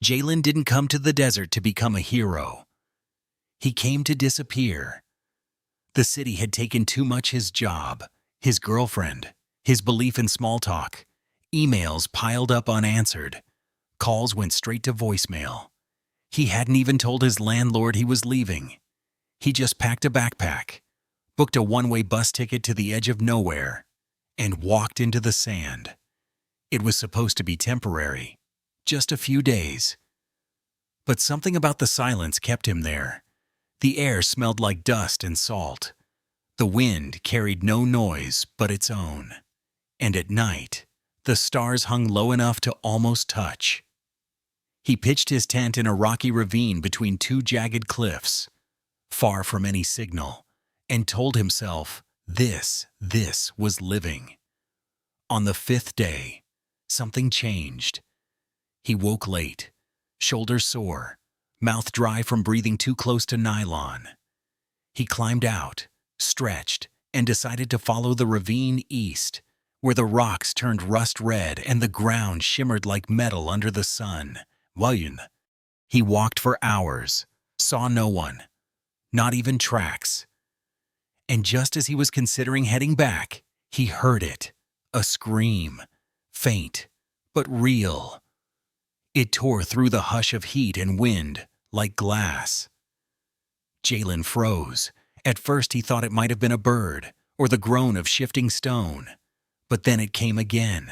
Jalen didn't come to the desert to become a hero. He came to disappear. The city had taken too much: his job, his girlfriend, his belief in small talk. Emails piled up unanswered. Calls went straight to voicemail. He hadn't even told his landlord he was leaving. He just packed a backpack, booked a one-way bus ticket to the edge of nowhere, and walked into the sand. It was supposed to be temporary, just a few days. But something about the silence kept him there. The air smelled like dust and salt. The wind carried no noise but its own. And at night, the stars hung low enough to almost touch. He pitched his tent in a rocky ravine between two jagged cliffs, far from any signal, and told himself this was living. On the 5th day, something changed. He woke late, shoulders sore, mouth dry from breathing too close to nylon. He climbed out, stretched, and decided to follow the ravine east, where the rocks turned rust red and the ground shimmered like metal under the sun. He walked for hours, saw no one, not even tracks. And just as he was considering heading back, he heard it, a scream, faint but real. It tore through the hush of heat and wind like glass. Jalen froze. At first he thought it might have been a bird or the groan of shifting stone. But then it came again,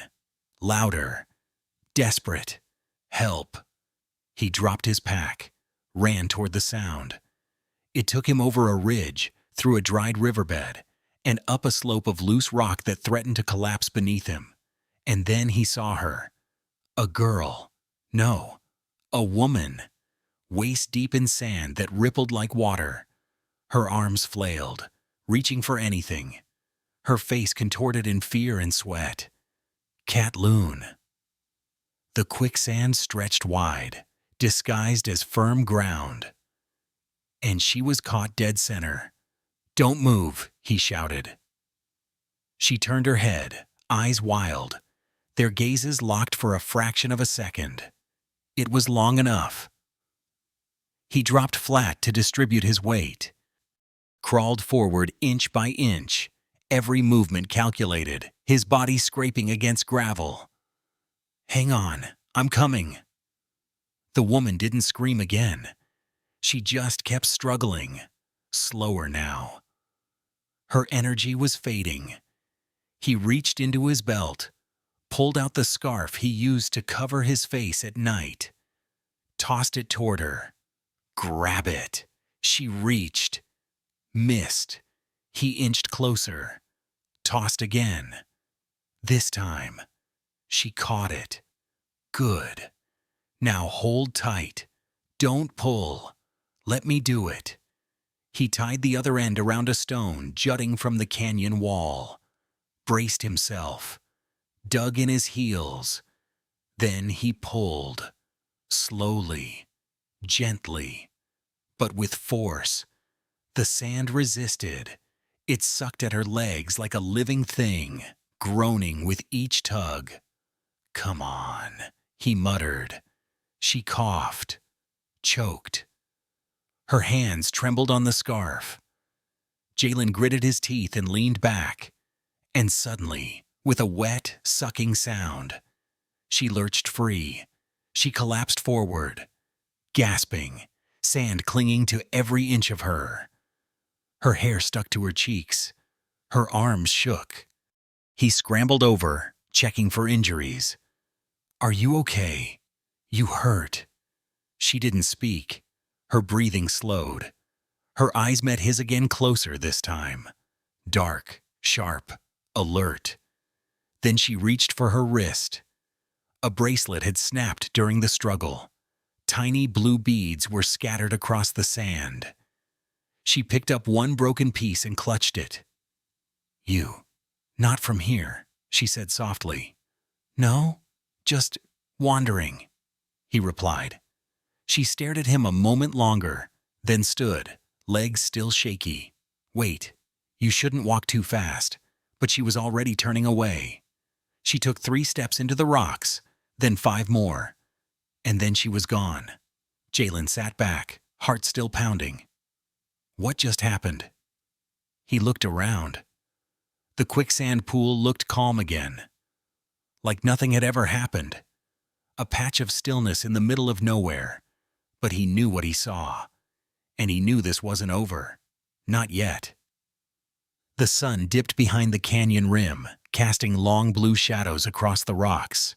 louder, desperate. Help. He dropped his pack, ran toward the sound. It took him over a ridge, through a dried riverbed, and up a slope of loose rock that threatened to collapse beneath him. And then he saw her. A girl. No, a woman. Waist deep in sand that rippled like water. Her arms flailed, reaching for anything. Her face contorted in fear and sweat. Cat Loon. The quicksand stretched wide, disguised as firm ground. And she was caught dead center. "Don't move," he shouted. She turned her head, eyes wild, their gazes locked for a fraction of a second. It was long enough. He dropped flat to distribute his weight, crawled forward inch by inch, every movement calculated, his body scraping against gravel. "Hang on, I'm coming." The woman didn't scream again. She just kept struggling, slower now. Her energy was fading. He reached into his belt, pulled out the scarf he used to cover his face at night, tossed it toward her. Grab it. She reached, missed. He inched closer, tossed again. This time, she caught it. Good. Now hold tight. Don't pull. Let me do it. He tied the other end around a stone jutting from the canyon wall, braced himself, dug in his heels. Then he pulled, slowly, gently, but with force. The sand resisted. It sucked at her legs like a living thing, groaning with each tug. "Come on," he muttered. She coughed, choked. Her hands trembled on the scarf. Jalen gritted his teeth and leaned back. And suddenly, with a wet, sucking sound, she lurched free. She collapsed forward, gasping, sand clinging to every inch of her. Her hair stuck to her cheeks. Her arms shook. He scrambled over, checking for injuries. "Are you okay? You hurt." She didn't speak. Her breathing slowed. Her eyes met his again, closer this time. Dark, sharp, alert. Then she reached for her wrist. A bracelet had snapped during the struggle. Tiny blue beads were scattered across the sand. She picked up one broken piece and clutched it. "You, not from here," she said softly. "No, just wandering," he replied. She stared at him a moment longer, then stood, legs still shaky. "Wait, you shouldn't walk too fast." But she was already turning away. She took 3 steps into the rocks, then 5 more. And then she was gone. Jalen sat back, heart still pounding. What just happened? He looked around. The quicksand pool looked calm again, like nothing had ever happened. A patch of stillness in the middle of nowhere. But he knew what he saw, and he knew this wasn't over. Not yet. The sun dipped behind the canyon rim, casting long blue shadows across the rocks.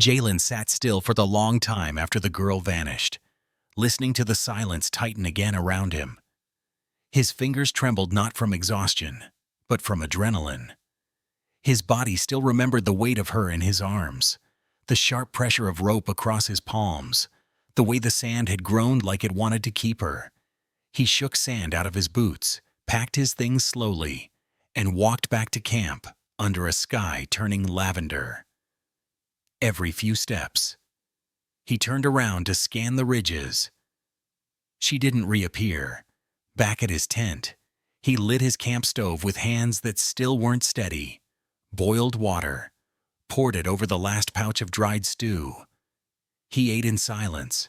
Jalen sat still for the long time after the girl vanished, listening to the silence tighten again around him. His fingers trembled not from exhaustion, but from adrenaline. His body still remembered the weight of her in his arms, the sharp pressure of rope across his palms, the way the sand had groaned like it wanted to keep her. He shook sand out of his boots, packed his things slowly, and walked back to camp under a sky turning lavender. Every few steps, he turned around to scan the ridges. She didn't reappear. Back at his tent, he lit his camp stove with hands that still weren't steady, boiled water, poured it over the last pouch of dried stew. He ate in silence,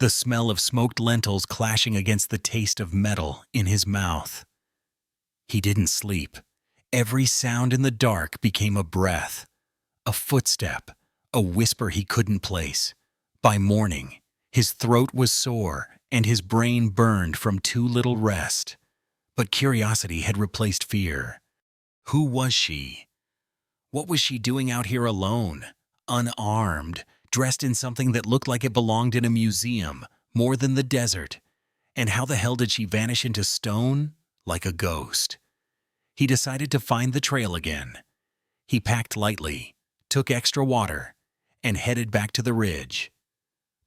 the smell of smoked lentils clashing against the taste of metal in his mouth. He didn't sleep. Every sound in the dark became a breath, a footstep, a whisper he couldn't place. By morning, his throat was sore and his brain burned from too little rest. But curiosity had replaced fear. Who was she? What was she doing out here alone, unarmed, dressed in something that looked like it belonged in a museum, more than the desert? And how the hell did she vanish into stone, like a ghost? He decided to find the trail again. He packed lightly, took extra water, and headed back to the ridge.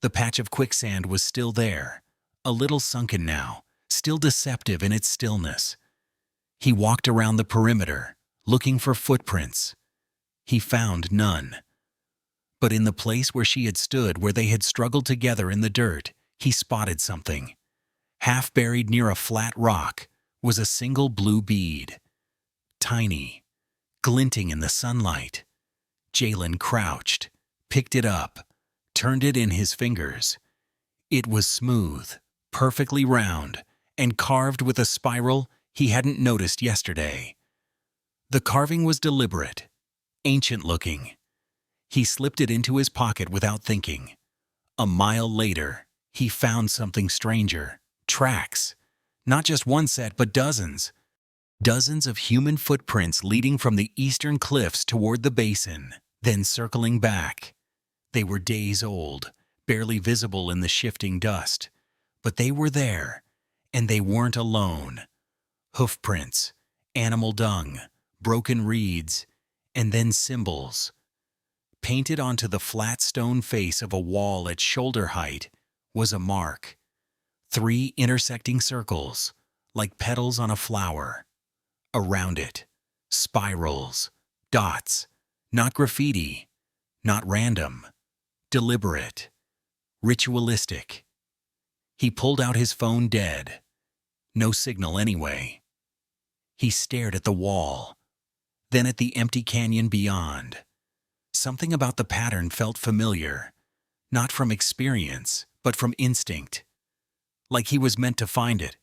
The patch of quicksand was still there, a little sunken now, still deceptive in its stillness. He walked around the perimeter, looking for footprints. He found none. But in the place where she had stood, where they had struggled together in the dirt, he spotted something. Half buried near a flat rock was a single blue bead. Tiny, glinting in the sunlight. Jalen crouched, picked it up, turned it in his fingers. It was smooth, perfectly round, and carved with a spiral he hadn't noticed yesterday. The carving was deliberate, ancient-looking. He slipped it into his pocket without thinking. A mile later, he found something stranger. Tracks. Not just one set, but dozens. Dozens of human footprints leading from the eastern cliffs toward the basin, then circling back. They were days old, barely visible in the shifting dust. But they were there, and they weren't alone. Hoofprints, animal dung, broken reeds, and then symbols. Painted onto the flat stone face of a wall at shoulder height was a mark. 3 intersecting circles, like petals on a flower. Around it, spirals, dots, not graffiti, not random, deliberate, ritualistic. He pulled out his phone dead. No signal anyway. He stared at the wall, then at the empty canyon beyond. Something about the pattern felt familiar, not from experience, but from instinct. Like he was meant to find it.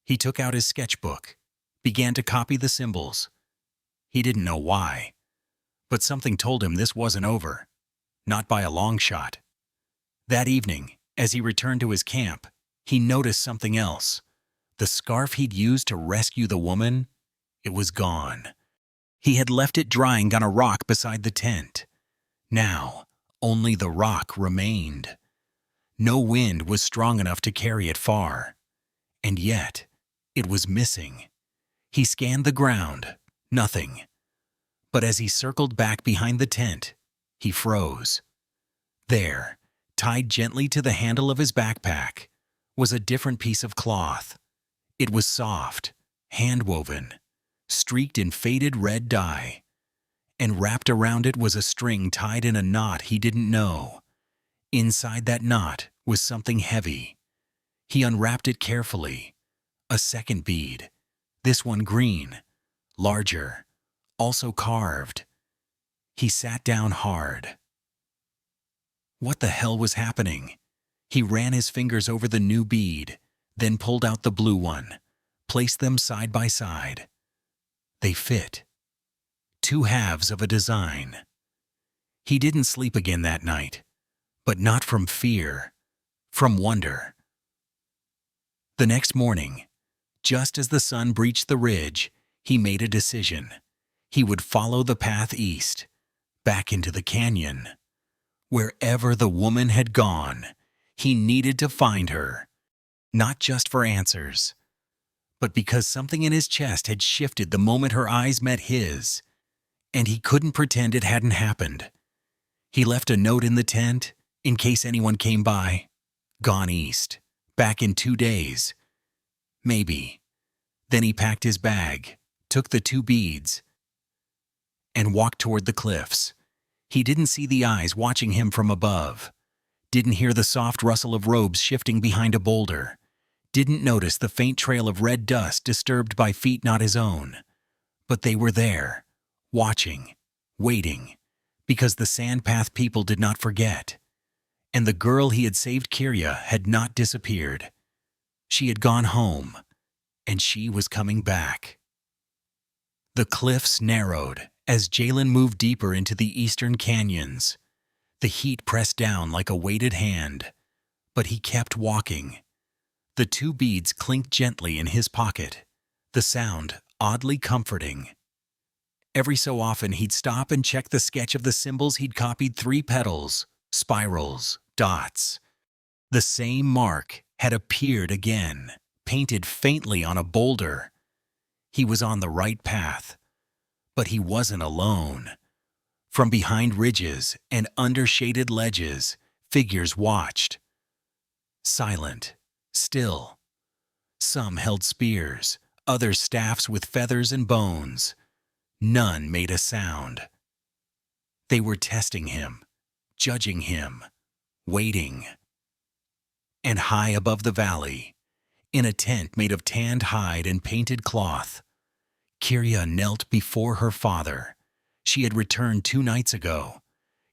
He took out his sketchbook, began to copy the symbols. He didn't know why, but something told him this wasn't over, not by a long shot. That evening, as he returned to his camp, he noticed something else. The scarf he'd used to rescue the woman, it was gone. He had left it drying on a rock beside the tent. Now, only the rock remained. No wind was strong enough to carry it far. And yet, it was missing. He scanned the ground, nothing. But as he circled back behind the tent, he froze. There, tied gently to the handle of his backpack, was a different piece of cloth. It was soft, hand-woven, streaked in faded red dye, and wrapped around it was a string tied in a knot he didn't know. Inside that knot was something heavy. He unwrapped it carefully. A second bead, this one green, larger, also carved. He sat down hard. What the hell was happening? He ran his fingers over the new bead, then pulled out the blue one, placed them side by side. They fit. Two halves of a design. He didn't sleep again that night, but not from fear, from wonder. The next morning, just as the sun breached the ridge, he made a decision. He would follow the path east, back into the canyon. Wherever the woman had gone, he needed to find her, not just for answers, but because something in his chest had shifted the moment her eyes met his, and he couldn't pretend it hadn't happened. He left a note in the tent, in case anyone came by. Gone east, back in 2 days. Maybe. Then he packed his bag, took the 2 beads, and walked toward the cliffs. He didn't see the eyes watching him from above, didn't hear the soft rustle of robes shifting behind a boulder, didn't notice the faint trail of red dust disturbed by feet not his own. But they were there, watching, waiting, because the Sandpath people did not forget. And the girl he had saved, Kyria, had not disappeared. She had gone home, and she was coming back. The cliffs narrowed as Jalen moved deeper into the eastern canyons. The heat pressed down like a weighted hand, but he kept walking. The 2 beads clinked gently in his pocket, the sound oddly comforting. Every so often he'd stop and check the sketch of the symbols he'd copied: 3 petals, spirals, dots. The same mark had appeared again, painted faintly on a boulder. He was on the right path, but he wasn't alone. From behind ridges and under shaded ledges, figures watched. Silent, still. Some held spears, others staffs with feathers and bones. None made a sound. They were testing him, judging him, waiting. And high above the valley, in a tent made of tanned hide and painted cloth, Kyria knelt before her father. She had returned 2 nights ago,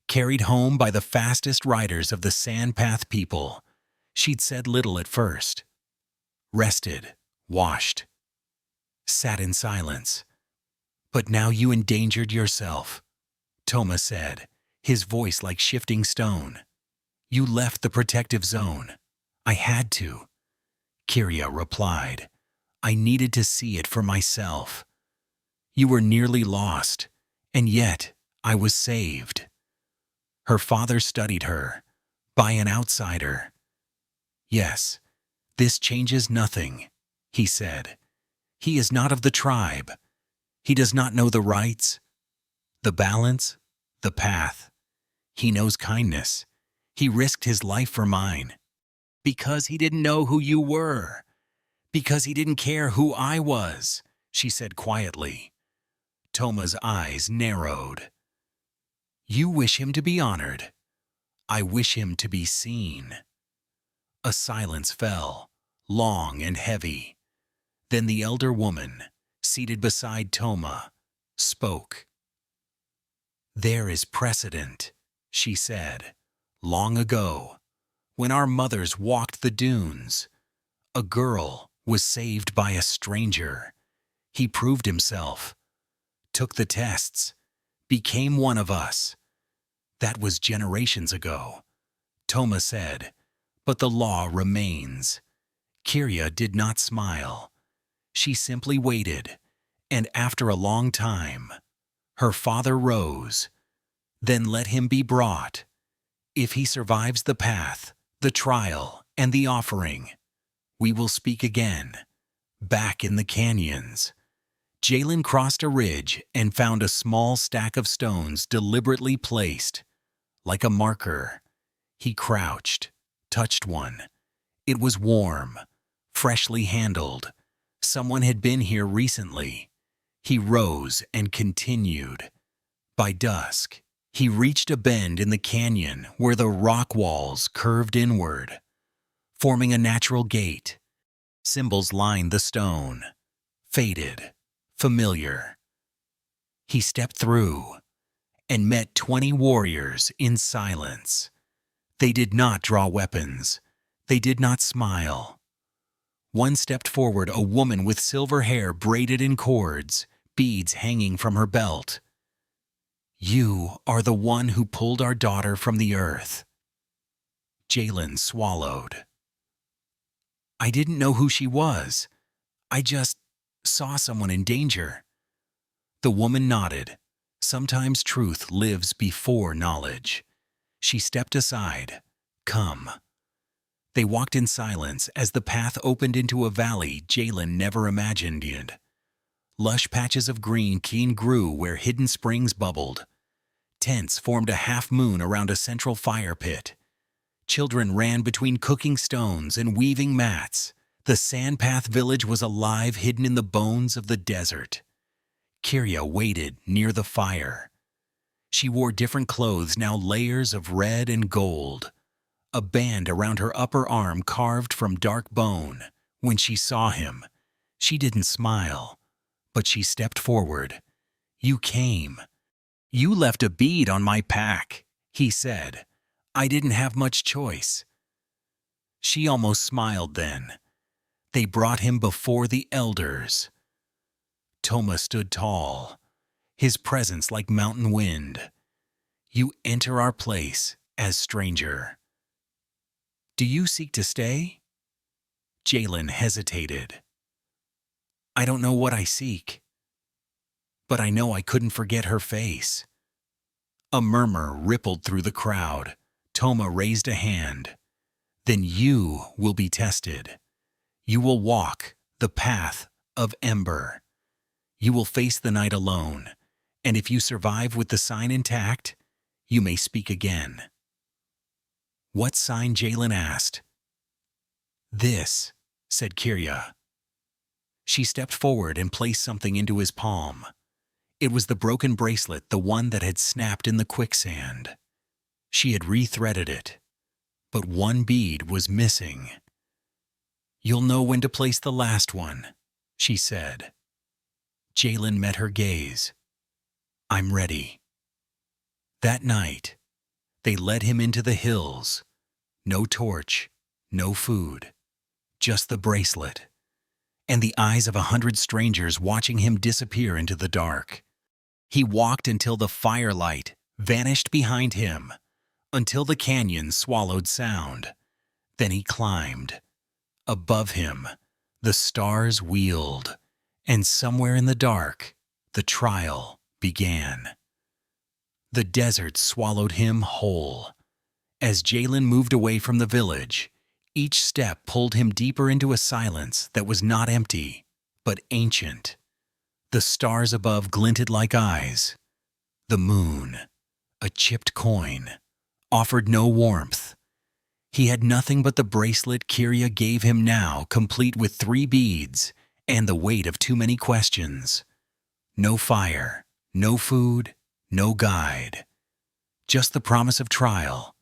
carried home by the fastest riders of the Sandpath people. She'd said little at first. Rested, washed, sat in silence. But now you endangered yourself, Toma said, his voice like shifting stone. You left the protective zone. I had to. Kyria replied. I needed to see it for myself. You were nearly lost, and yet I was saved. Her father studied her, by an outsider. Yes, this changes nothing, he said. He is not of the tribe. He does not know the rights, the balance, the path. He knows kindness. He risked his life for mine. Because he didn't know who you were. Because he didn't care who I was, she said quietly. Toma's eyes narrowed. You wish him to be honored. I wish him to be seen. A silence fell, long and heavy. Then the elder woman, seated beside Toma, spoke. There is precedent, she said. Long ago, when our mothers walked the dunes, a girl was saved by a stranger. He proved himself, took the tests, became one of us. That was generations ago, Toma said, but the law remains. Kyria did not smile. She simply waited, and after a long time, her father rose. Then let him be brought. If he survives the path, the trial, and the offering, we will speak again, back in the canyons. Jalen crossed a ridge and found a small stack of stones deliberately placed, like a marker. He crouched, touched one. It was warm, freshly handled. Someone had been here recently. He rose and continued. By dusk, he reached a bend in the canyon where the rock walls curved inward, forming a natural gate. Symbols lined the stone, faded, familiar. He stepped through and met 20 warriors in silence. They did not draw weapons. They did not smile. One stepped forward, a woman with silver hair braided in cords, beads hanging from her belt. "You are the one who pulled our daughter from the earth." Jalen swallowed. "I didn't know who she was. I just saw someone in danger." The woman nodded. Sometimes truth lives before knowledge. She stepped aside. "Come." They walked in silence as the path opened into a valley Jalen never imagined. Lush patches of green grew where hidden springs bubbled. Tents formed a half-moon around a central fire pit. Children ran between cooking stones and weaving mats. The sandpath village was alive, hidden in the bones of the desert. Kirya waited near the fire. She wore different clothes, now layers of red and gold. A band around her upper arm carved from dark bone. When she saw him, she didn't smile, but she stepped forward. "You came. You left a bead on my pack," he said. "I didn't have much choice." She almost smiled then. They brought him before the elders. Toma stood tall, his presence like mountain wind. "You enter our place as stranger. Do you seek to stay?" Jalen hesitated. "I don't know what I seek, but I know I couldn't forget her face." A murmur rippled through the crowd. Toma raised a hand. "Then you will be tested. You will walk the path of ember. You will face the night alone, and if you survive with the sign intact, you may speak again." "What sign?" Jalen asked. "This," said Kirya. She stepped forward and placed something into his palm. It was the broken bracelet, the one that had snapped in the quicksand. She had rethreaded it, but one bead was missing. "You'll know when to place the last one," she said. Jalen met her gaze. "I'm ready." That night, they led him into the hills. No torch, no food, just the bracelet, and the eyes of 100 strangers watching him disappear into the dark. He walked until the firelight vanished behind him, until the canyon swallowed sound. Then he climbed. Above him, the stars wheeled, and somewhere in the dark, the trial began. The desert swallowed him whole. As Jalen moved away from the village, each step pulled him deeper into a silence that was not empty, but ancient. The stars above glinted like eyes. The moon, a chipped coin, offered no warmth. He had nothing but the bracelet Kirya gave him now, complete with 3 beads and the weight of too many questions. No fire, no food, no guide. Just the promise of trial.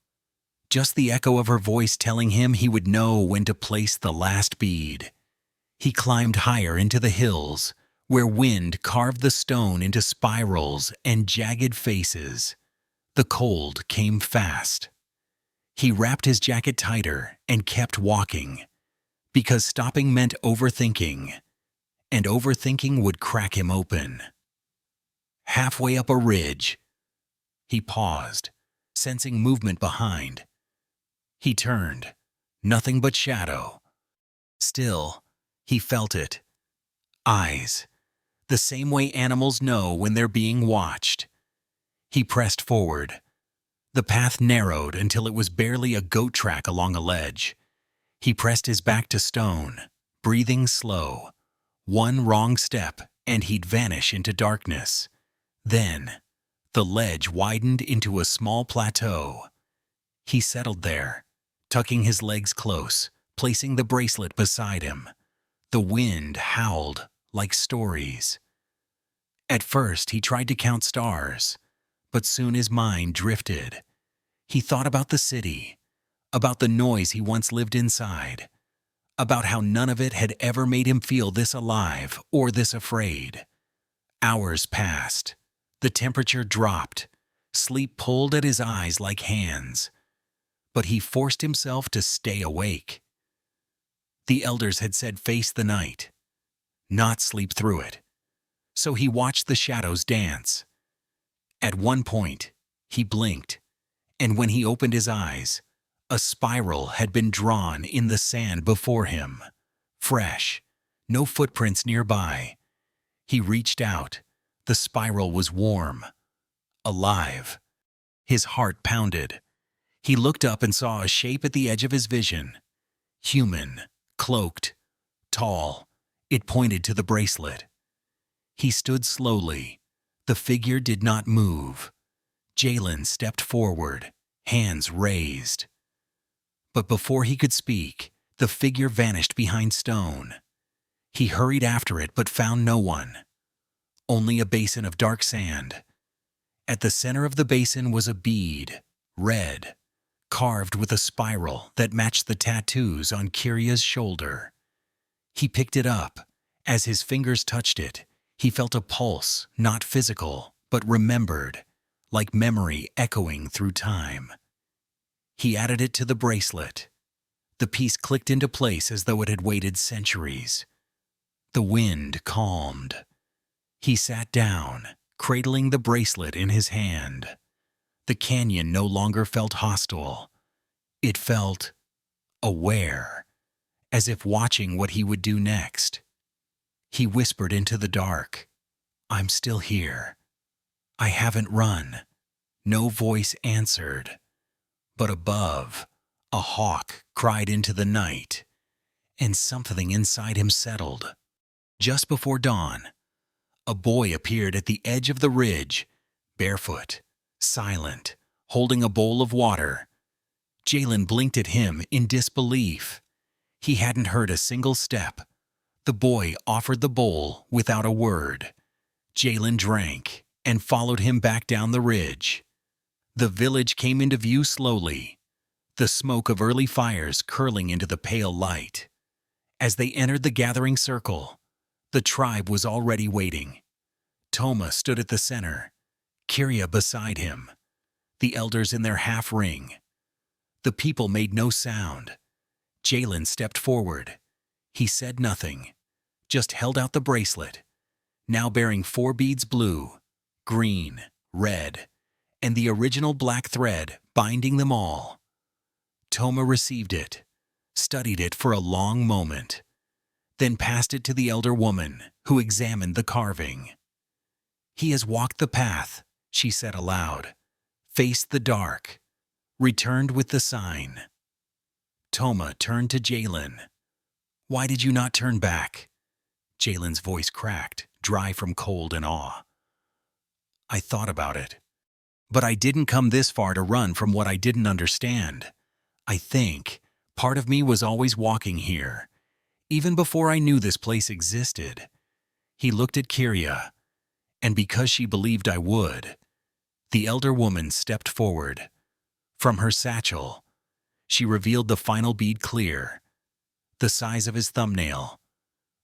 Just the echo of her voice telling him he would know when to place the last bead. He climbed higher into the hills, where wind carved the stone into spirals and jagged faces. The cold came fast. He wrapped his jacket tighter and kept walking, because stopping meant overthinking, and overthinking would crack him open. Halfway up a ridge, he paused, sensing movement behind. He turned, nothing but shadow. Still, he felt it. Eyes, the same way animals know when they're being watched. He pressed forward. The path narrowed until it was barely a goat track along a ledge. He pressed his back to stone, breathing slow. One wrong step, and he'd vanish into darkness. Then, the ledge widened into a small plateau. He settled there, tucking his legs close, placing the bracelet beside him. The wind howled like stories. At first, he tried to count stars, but soon his mind drifted. He thought about the city, about the noise he once lived inside, about how none of it had ever made him feel this alive or this afraid. Hours passed. The temperature dropped. Sleep pulled at his eyes like hands. but he forced himself to stay awake. The elders had said face the night, not sleep through it. So he watched the shadows dance. At one point, he blinked, and when he opened his eyes, a spiral had been drawn in the sand before him. Fresh, no footprints nearby. He reached out. The spiral was warm, alive. His heart pounded. He looked up and saw a shape at the edge of his vision. Human, cloaked, tall. It pointed to the bracelet. He stood slowly. The figure did not move. Jalen stepped forward, hands raised. But before he could speak, the figure vanished behind stone. He hurried after it but found no one. Only a basin of dark sand. At the center of the basin was a bead, red, carved with a spiral that matched the tattoos on Kiria's shoulder. He picked it up. As his fingers touched it, he felt a pulse, not physical, but remembered, like memory echoing through time. He added it to the bracelet. The piece clicked into place as though it had waited centuries. The wind calmed. He sat down, cradling the bracelet in his hand. The canyon no longer felt hostile. It felt aware, as if watching what he would do next. He whispered into the dark, "I'm still here. I haven't run." No voice answered. But above, a hawk cried into the night, and something inside him settled. Just before dawn, a boy appeared at the edge of the ridge, barefoot, silent, holding a bowl of water. Jalen blinked at him in disbelief. He hadn't heard a single step. The boy offered the bowl without a word. Jalen drank and followed him back down the ridge. The village came into view slowly, the smoke of early fires curling into the pale light. As they entered the gathering circle, the tribe was already waiting. Toma stood at the center, Kiria beside him, the elders in their half ring. The people made no sound. Jalen stepped forward. He said nothing, just held out the bracelet, now bearing 4 beads blue, green, red, and the original black thread binding them all. Toma received it, studied it for a long moment, then passed it to the elder woman, who examined the carving. "He has walked the path," she said aloud, "faced the dark, returned with the sign." Toma turned to Jalen. "Why did you not turn back?" Jalen's voice cracked, dry from cold and awe. "I thought about it. But I didn't come this far to run from what I didn't understand. I think part of me was always walking here, even before I knew this place existed." He looked at Kiria, and because she believed I would, the elder woman stepped forward. From her satchel, she revealed the final bead clear, the size of his thumbnail,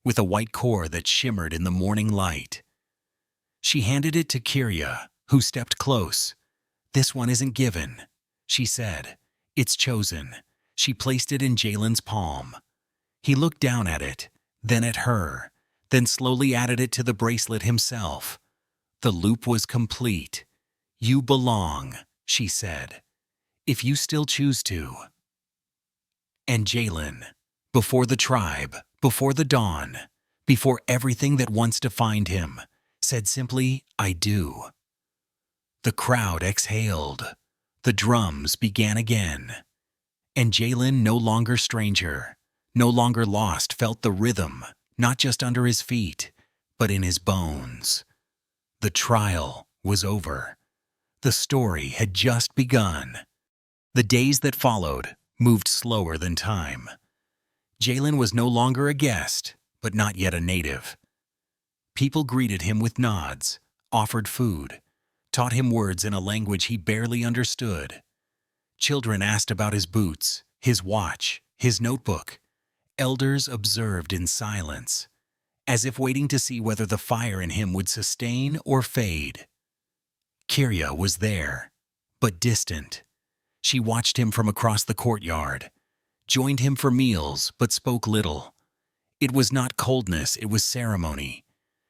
with a white core that shimmered in the morning light. She handed it to Kiria, who stepped close. "This one isn't given," she said. "It's chosen." She placed it in Jalen's palm. He looked down at it, then at her, then slowly added it to the bracelet himself. The loop was complete. "You belong," she said, "if you still choose to." And Jalen, before the tribe, before the dawn, before everything that once defined him, said simply, "I do." The crowd exhaled. The drums began again. And Jalen, no longer stranger, no longer lost, felt the rhythm, not just under his feet, but in his bones. The trial was over. The story had just begun. The days that followed moved slower than time. Jalen was no longer a guest, but not yet a native. People greeted him with nods, offered food, taught him words in a language he barely understood. Children asked about his boots, his watch, his notebook. Elders observed in silence, as if waiting to see whether the fire in him would sustain or fade. Kiria was there, but distant. She watched him from across the courtyard, joined him for meals, but spoke little. It was not coldness, it was ceremony.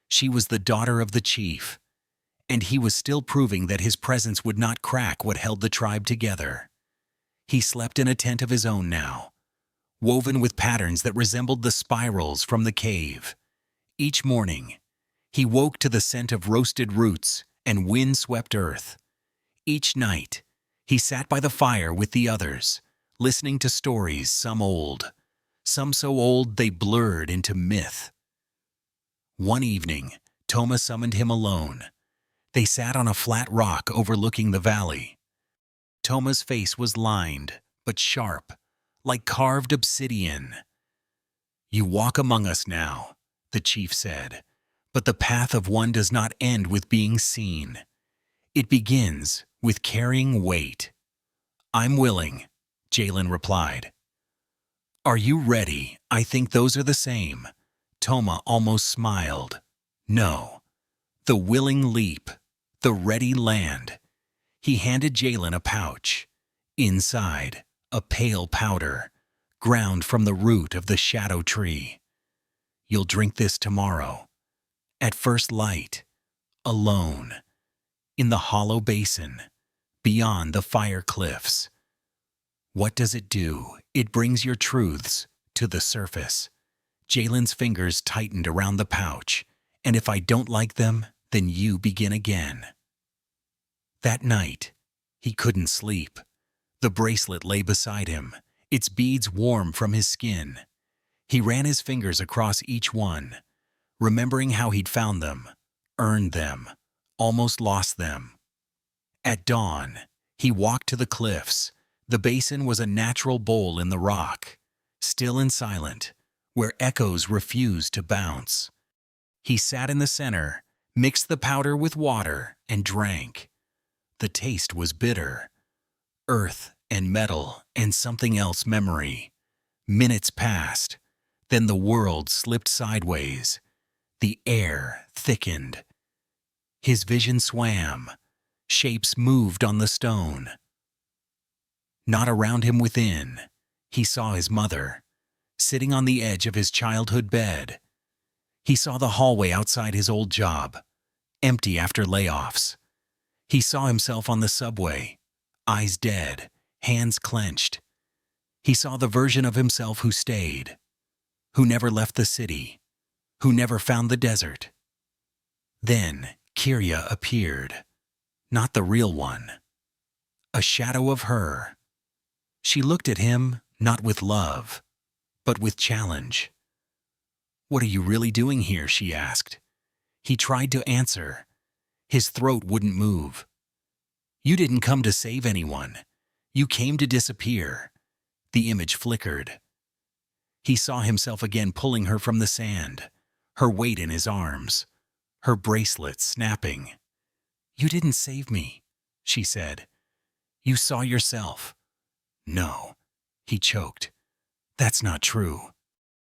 She was the daughter of the chief, and he was still proving that his presence would not crack what held the tribe together. He slept in a tent of his own now, woven with patterns that resembled the spirals from the cave. Each morning, he woke to the scent of roasted roots and wind-swept earth. Each night, he sat by the fire with the others, listening to stories, some old, some so old they blurred into myth. One evening, Toma summoned him alone. They sat on a flat rock overlooking the valley. Toma's face was lined, but sharp, like carved obsidian. "You walk among us now," the chief said, "but the path of one does not end with being seen. It begins with carrying weight." "I'm willing," Jalen replied. "Are you ready?" "I think those are the same." Toma almost smiled. "No. The willing leap, the ready land." He handed Jalen a pouch. Inside, a pale powder, ground from the root of the shadow tree. "You'll drink this tomorrow. At first light, alone, in the hollow basin, beyond the fire cliffs." "What does it do?" "It brings your truths to the surface." Jalen's fingers tightened around the pouch. "And if I don't like them, then you begin again." That night, he couldn't sleep. The bracelet lay beside him, its beads warm from his skin. He ran his fingers across each one, remembering how he'd found them, earned them, almost lost them. At dawn, he walked to the cliffs. The basin was a natural bowl in the rock, still and silent, where echoes refused to bounce. He sat in the center, mixed the powder with water, and drank. The taste was bitter. Earth and metal and something else, memory. Minutes passed. Then the world slipped sideways. The air thickened. His vision swam. Shapes moved on the stone. Not around him within. He saw his mother, sitting on the edge of his childhood bed. He saw the hallway outside his old job, empty after layoffs. He saw himself on the subway, eyes dead, hands clenched. He saw the version of himself who stayed, who never left the city, who never found the desert. Then Kyria appeared, not the real one, a shadow of her. She looked at him, not with love, but with challenge. "What are you really doing here?" she asked. He tried to answer. His throat wouldn't move. "You didn't come to save anyone. You came to disappear." The image flickered. He saw himself again pulling her from the sand, her weight in his arms, her bracelet snapping. "You didn't save me," she said. "You saw yourself." "No," he choked. "That's not true."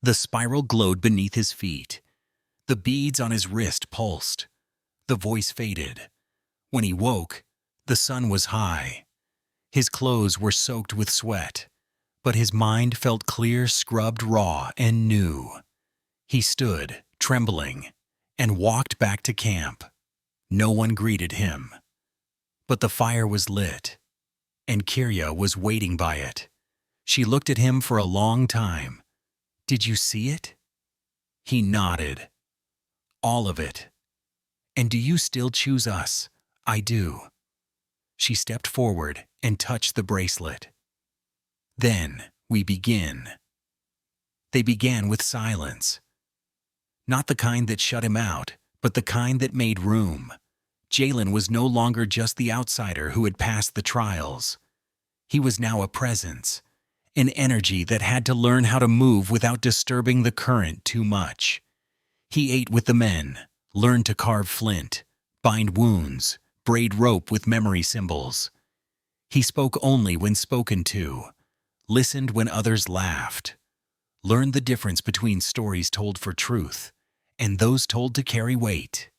The spiral glowed beneath his feet. The beads on his wrist pulsed. The voice faded. When he woke, the sun was high. His clothes were soaked with sweat, but his mind felt clear, scrubbed raw, and new. He stood, trembling, and walked back to camp. No one greeted him. But the fire was lit, and Kyria was waiting by it. She looked at him for a long time. "Did you see it?" He nodded. "All of it." "And do you still choose us?" "I do." She stepped forward and touched the bracelet. "Then we begin." They began with silence. Not the kind that shut him out, but the kind that made room. Jalen was no longer just the outsider who had passed the trials. He was now a presence, an energy that had to learn how to move without disturbing the current too much. He ate with the men, learned to carve flint, bind wounds, braid rope with memory symbols. He spoke only when spoken to, listened when others laughed, learned the difference between stories told for truth and those told to carry weight.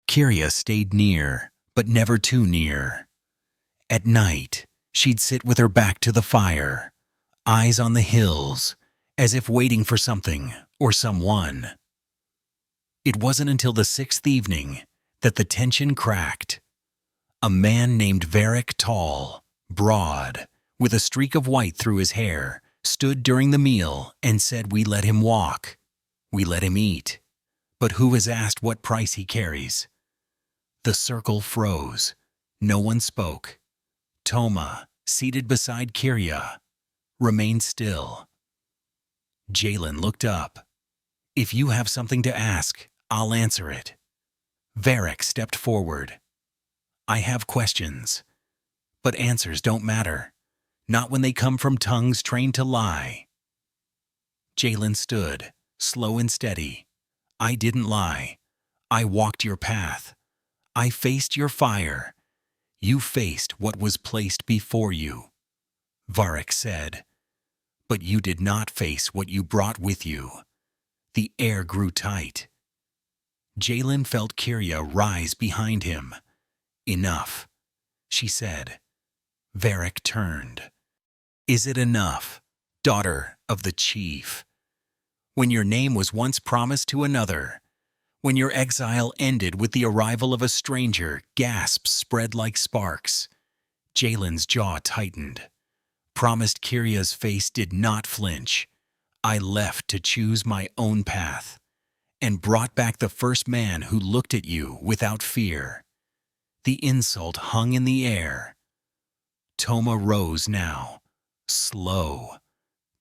Kyria stayed near, but never too near. At night, She'd sit with her back to the fire, eyes on the hills, as if waiting for something or someone. It wasn't until the sixth evening that the tension cracked. A man named Varric, tall, broad, with a streak of white through his hair, stood during the meal and said, "We let him walk. We let him eat. But who has asked what price he carries?" The circle froze. No one spoke. Toma, seated beside Kiria, remained still. Jalen looked up. "If you have something to ask, I'll answer it." Varric stepped forward. "I have questions, but answers don't matter, not when they come from tongues trained to lie." Jalen stood, slow and steady. "I didn't lie. I walked your path. I faced your fire. You faced what was placed before you," Varric said. "But you did not face what you brought with you." The air grew tight. Jalen felt Kiria rise behind him. "Enough," she said. Varric turned. "Is it enough, daughter of the chief? When your name was once promised to another, when your exile ended with the arrival of a stranger, gasps spread like sparks." Jalen's jaw tightened. Promised Kiria's face did not flinch. "I left to choose my own path, and brought back the first man who looked at you without fear." The insult hung in the air. Toma rose now, slow,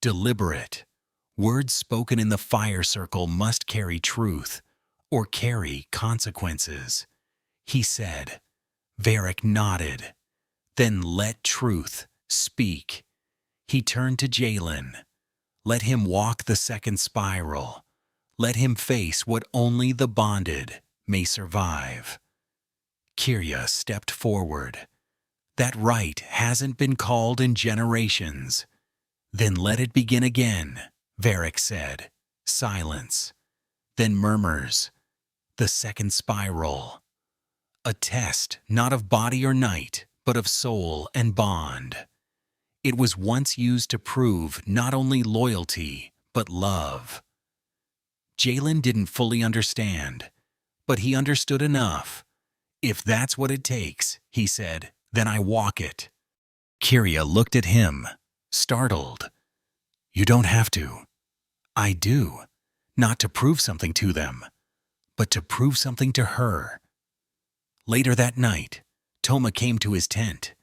deliberate. Words spoken in the fire circle must carry truth, or carry consequences. He said. Varric nodded. "Then let truth speak." He turned to Jalen. "Let him walk the second spiral. Let him face what only the bonded may survive." Kiria stepped forward. "That right hasn't been called in generations." "Then let it begin again," Varric said. Silence. Then murmurs. "The second spiral. A test not of body or night, but of soul and bond. It was once used to prove not only loyalty, but love." Jalen didn't fully understand, but he understood enough. "If that's what it takes," he said, "then I walk it." Kiria looked at him, startled. "You don't have to." "I do. Not to prove something to them, but to prove something to her." Later that night, Toma came to his tent.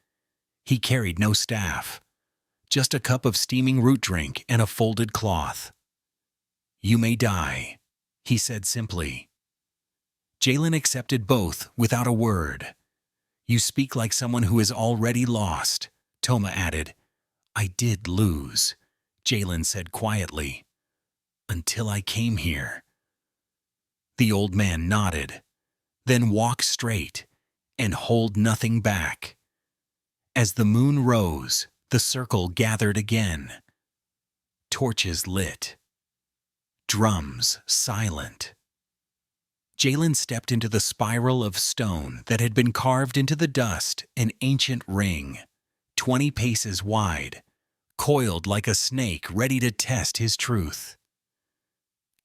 He carried no staff, just a cup of steaming root drink and a folded cloth. "You may die," he said simply. Jalen accepted both without a word. "You speak like someone who is already lost," Toma added. "I did lose," Jalen said quietly. "Until I came here." The old man nodded. "Then walk straight and hold nothing back." As the moon rose, the circle gathered again. Torches lit. Drums silent. Jalen stepped into the spiral of stone that had been carved into the dust, an ancient ring, 20 paces wide, coiled like a snake ready to test his truth.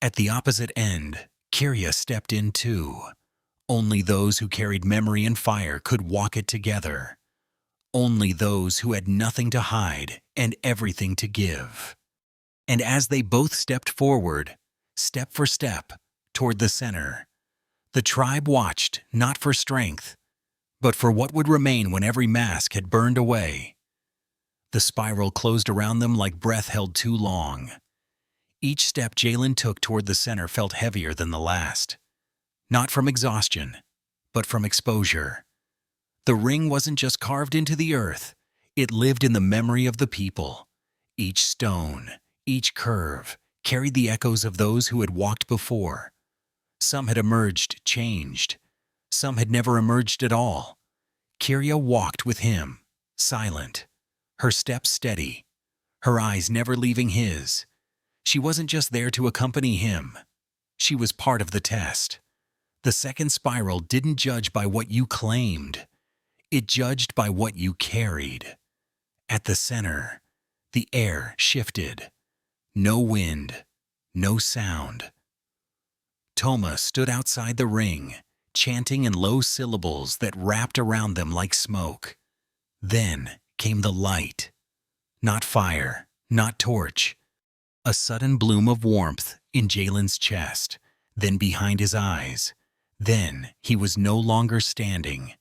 At the opposite end, Kiria stepped in too. Only those who carried memory and fire could walk it together. Only those who had nothing to hide and everything to give. And as they both stepped forward, step for step, toward the center, the tribe watched not for strength, but for what would remain when every mask had burned away. The spiral closed around them like breath held too long. Each step Jalen took toward the center felt heavier than the last. Not from exhaustion, but from exposure. The ring wasn't just carved into the earth, it lived in the memory of the people. Each stone, each curve, carried the echoes of those who had walked before. Some had emerged changed. Some had never emerged at all. Kiria walked with him, silent, her steps steady, her eyes never leaving his. She wasn't just there to accompany him. She was part of the test. The second spiral didn't judge by what you claimed. It judged by what you carried. At the center, the air shifted. No wind, no sound. Toma stood outside the ring, chanting in low syllables that wrapped around them like smoke. Then came the light. Not fire, not torch. A sudden bloom of warmth in Jalen's chest, then behind his eyes. Then he was no longer standing.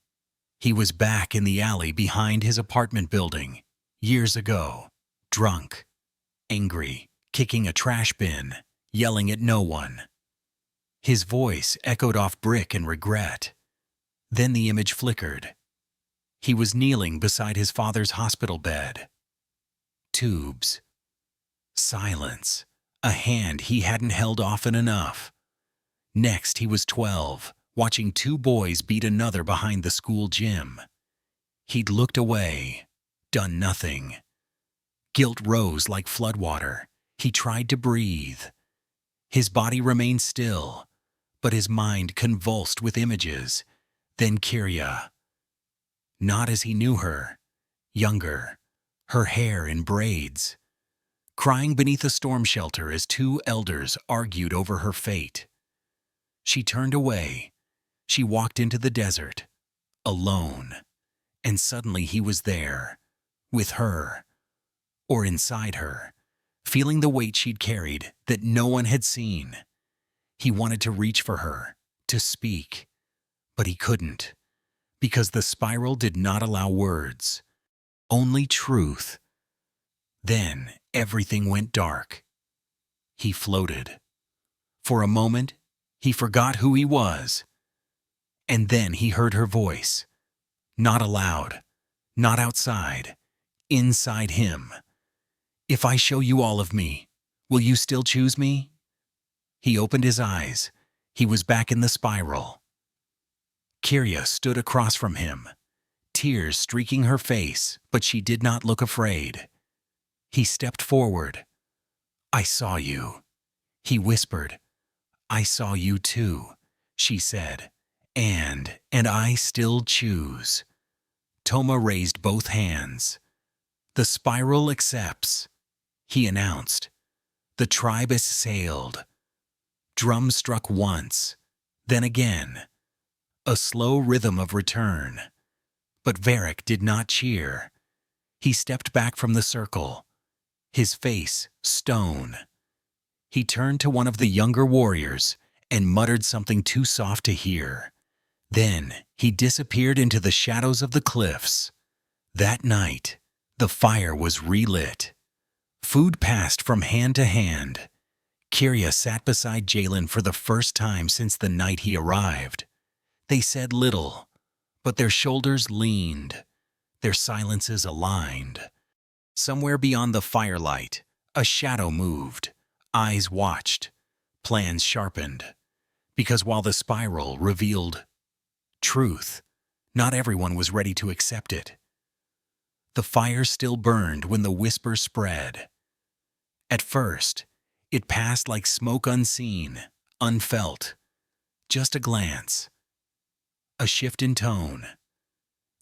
He was back in the alley behind his apartment building, years ago, drunk, angry, kicking a trash bin, yelling at no one. His voice echoed off brick and regret. Then the image flickered. He was kneeling beside his father's hospital bed. Tubes. Silence. A hand he hadn't held often enough. Next, he was 12, watching two boys beat another behind the school gym. He'd looked away, done nothing. Guilt rose like floodwater. He tried to breathe. His body remained still, but his mind convulsed with images. Then Kyria. Not as he knew her. Younger, her hair in braids. Crying beneath a storm shelter as two elders argued over her fate. She turned away. She walked into the desert, alone. And suddenly he was there, with her, or inside her, feeling the weight she'd carried that no one had seen. He wanted to reach for her, to speak, but he couldn't, because the spiral did not allow words, only truth. Then everything went dark. He floated. For a moment, he forgot who he was. And then he heard her voice. Not aloud, not outside, inside him. If I show you all of me, will you still choose me? He opened his eyes. He was back in the spiral. Kyria stood across from him, tears streaking her face, but she did not look afraid. He stepped forward. I saw you. He whispered. I saw you too, she said. And I still choose. Toma raised both hands. The spiral accepts, he announced. The tribe has sailed. Drums struck once, then again. A slow rhythm of return. But Varric did not cheer. He stepped back from the circle, his face stone. He turned to one of the younger warriors and muttered something too soft to hear. Then he disappeared into the shadows of the cliffs. That night, the fire was relit. Food passed from hand to hand. Kyria sat beside Jalen for the first time since the night he arrived. They said little, but their shoulders leaned, their silences aligned. Somewhere beyond the firelight, a shadow moved. Eyes watched, plans sharpened. Because while the spiral revealed truth, not everyone was ready to accept it. The fire still burned when the whisper spread. At first, it passed like smoke unseen, unfelt. Just a glance. A shift in tone.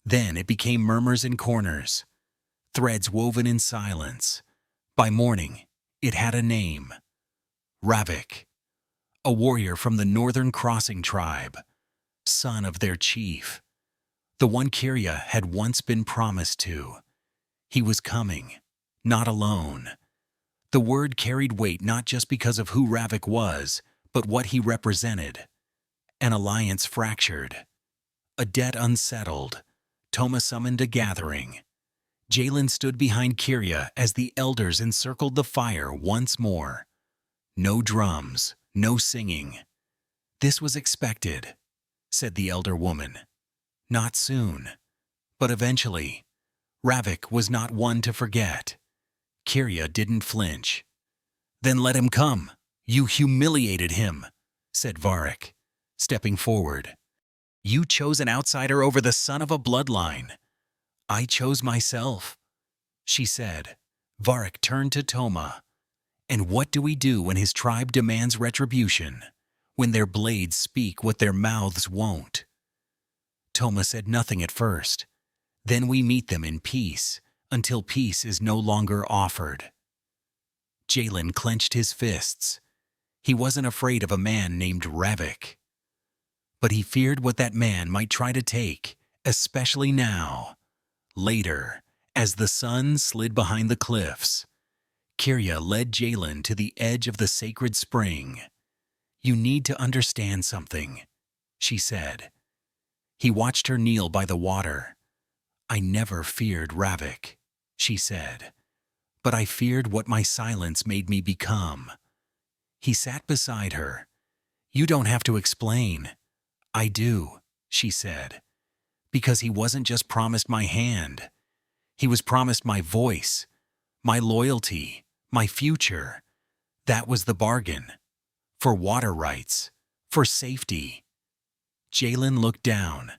Then it became murmurs in corners, threads woven in silence. By morning, it had a name. Ravik, a warrior from the Northern Crossing tribe, son of their chief, the one Kyria had once been promised to. He was coming, not alone. The word carried weight not just because of who Ravik was, but what he represented. An alliance fractured, a debt unsettled. Toma summoned a gathering. Jalen stood behind Kyria as the elders encircled the fire once more. No drums, no singing. This was expected, said the elder woman. Not soon, but eventually. Ravik was not one to forget. Kyria didn't flinch. Then let him come. You humiliated him, said Varric, stepping forward. You chose an outsider over the son of a bloodline. I chose myself, she said. Varric turned to Toma. And what do we do when his tribe demands retribution? When their blades speak what their mouths won't? Toma said nothing at first. Then we meet them in peace, until peace is no longer offered. Jalen clenched his fists. He wasn't afraid of a man named Ravik, but he feared what that man might try to take, especially now. Later, as the sun slid behind the cliffs, Kirya led Jalen to the edge of the sacred spring. "You need to understand something," she said. He watched her kneel by the water. "I never feared Ravik," she said, "but I feared what my silence made me become." He sat beside her. "You don't have to explain." "I do," she said, "because he wasn't just promised my hand. He was promised my voice, my loyalty, my future. That was the bargain. For water rights, for safety." Jalen looked down.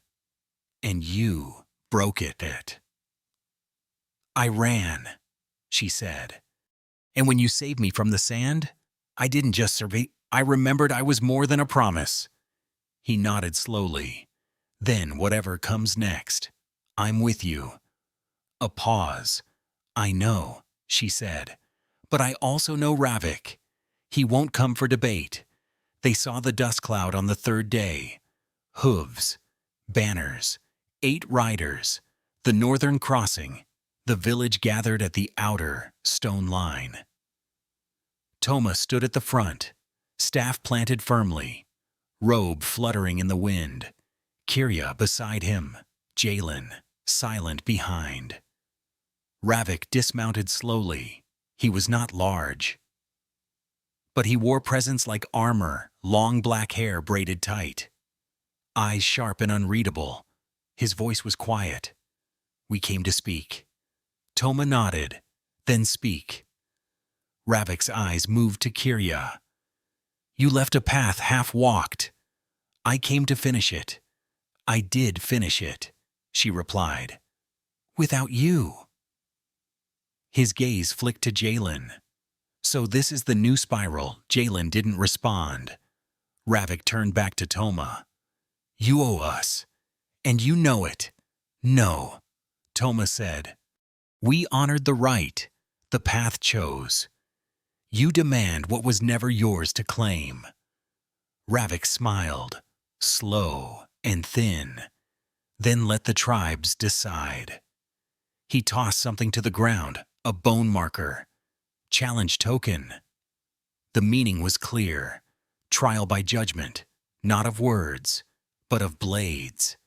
"And you broke it." "I ran," she said. "And when you saved me from the sand, I didn't just survive. I remembered I was more than a promise." He nodded slowly. "Then whatever comes next, I'm with you." A pause. "I know," she said, "but I also know Ravik. He won't come for debate." They saw the dust cloud on the third day. Hooves, banners, 8 riders, the northern crossing, the village gathered at the outer stone line. Toma stood at the front, staff planted firmly, robe fluttering in the wind. Kirya beside him, Jalen silent behind. Ravik dismounted slowly. He was not large, but he wore presence like armor, long black hair braided tight. Eyes sharp and unreadable. His voice was quiet. "We came to speak." Toma nodded. "Then speak." Ravik's eyes moved to Kirya. "You left a path half walked. I came to finish it." "I did finish it," she replied. "Without you." His gaze flicked to Jalen. "So this is the new spiral." Jalen didn't respond. Ravik turned back to Toma. "You owe us, and you know it." "No," Toma said. "We honored the right, the path chose. You demand what was never yours to claim." Ravik smiled, slow and thin. "Then let the tribes decide." He tossed something to the ground, a bone marker. "Challenge token." The meaning was clear. Trial by judgment, not of words, but of blades.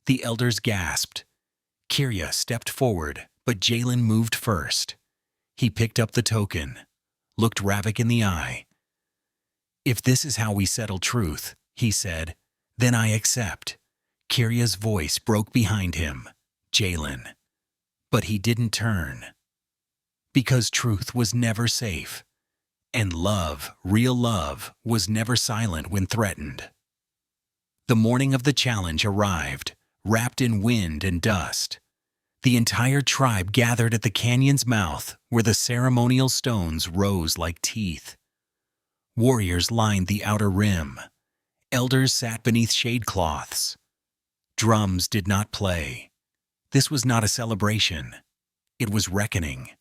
The elders gasped. Kirya stepped forward, but Jalen moved first. He picked up the token, looked Ravik in the eye. "If this is how we settle truth," he said, "then I accept." Kirya's voice broke behind him. "Jalen." But he didn't turn. Because truth was never safe. And love, real love, was never silent when threatened. The morning of the challenge arrived, wrapped in wind and dust. The entire tribe gathered at the canyon's mouth, where the ceremonial stones rose like teeth. Warriors lined the outer rim. Elders sat beneath shade cloths. Drums did not play. This was not a celebration. It was reckoning.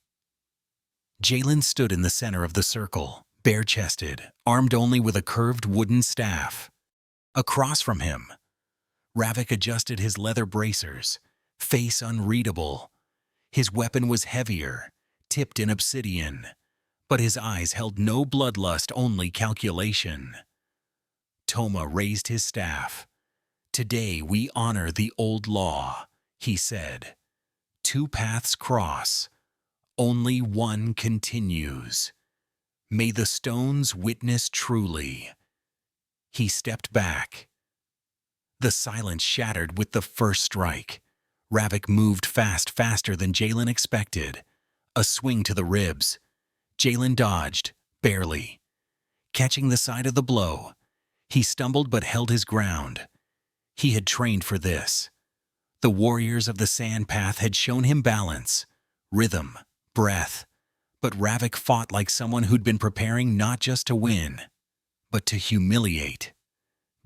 Jalen stood in the center of the circle, bare-chested, armed only with a curved wooden staff. Across from him, Ravik adjusted his leather bracers, face unreadable. His weapon was heavier, tipped in obsidian, but his eyes held no bloodlust, only calculation. Toma raised his staff. "Today we honor the old law," he said. "Two paths cross. Only one continues. May the stones witness truly." He stepped back. The silence shattered with the first strike. Ravik moved faster than Jalen expected. A swing to the ribs. Jalen dodged, barely. Catching the side of the blow, he stumbled but held his ground. He had trained for this. The warriors of the sand path had shown him balance, rhythm, breath. But Ravik fought like someone who'd been preparing not just to win, but to humiliate.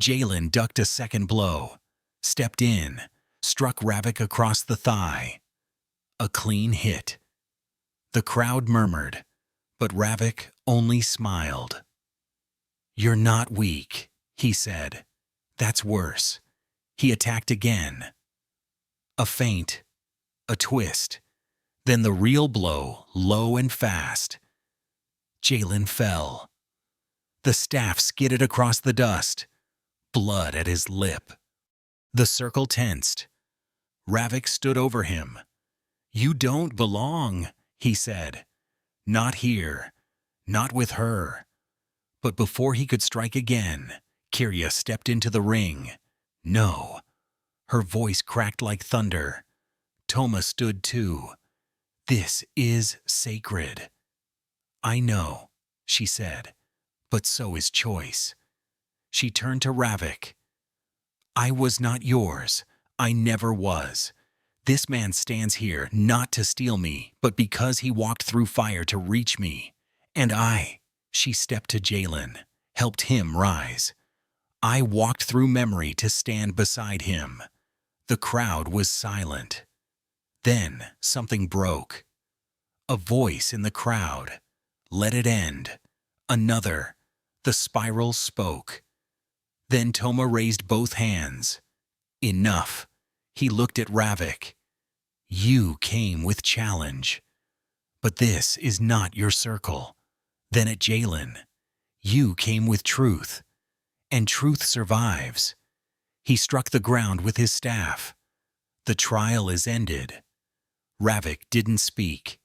Jalen ducked a second blow, stepped in, struck Ravik across the thigh. A clean hit. The crowd murmured, but Ravik only smiled. "You're not weak," he said. "That's worse." He attacked again. A feint, a twist, then the real blow, low and fast. Jalen fell. The staff skidded across the dust, blood at his lip. The circle tensed. Ravik stood over him. "You don't belong," he said. "Not here, not with her." But before he could strike again, Kyria stepped into the ring. "No." Her voice cracked like thunder. Toma stood too. "This is sacred." "I know," she said, "but so is choice." She turned to Ravik. "I was not yours. I never was. This man stands here not to steal me, but because he walked through fire to reach me. And I," she stepped to Jalen, "helped him rise. I walked through memory to stand beside him." The crowd was silent. Then something broke. A voice in the crowd. "Let it end." Another. The spiral spoke. Then Toma raised both hands. "Enough." He looked at Ravik. "You came with challenge. But this is not your circle." Then at Jalen. "You came with truth. And truth survives." He struck the ground with his staff. "The trial is ended." Ravik didn't speak.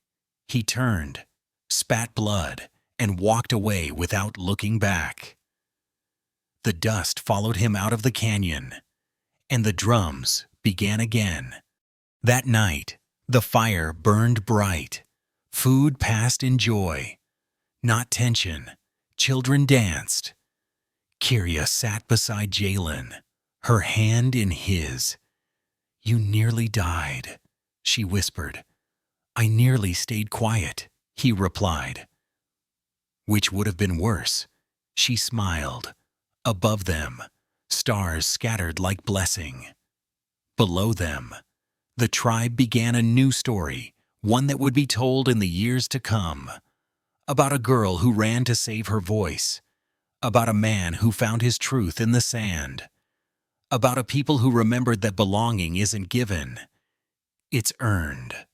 He turned, spat blood, and walked away without looking back. The dust followed him out of the canyon, and the drums began again. That night, the fire burned bright. Food passed in joy, not tension. Children danced. Kyria sat beside Jalen, her hand in his. "You nearly died," she whispered. "I nearly stayed quiet," he replied. "Which would have been worse?" She smiled. Above them, stars scattered like blessing. Below them, the tribe began a new story, one that would be told in the years to come. About a girl who ran to save her voice. About a man who found his truth in the sand. About a people who remembered that belonging isn't given, it's earned.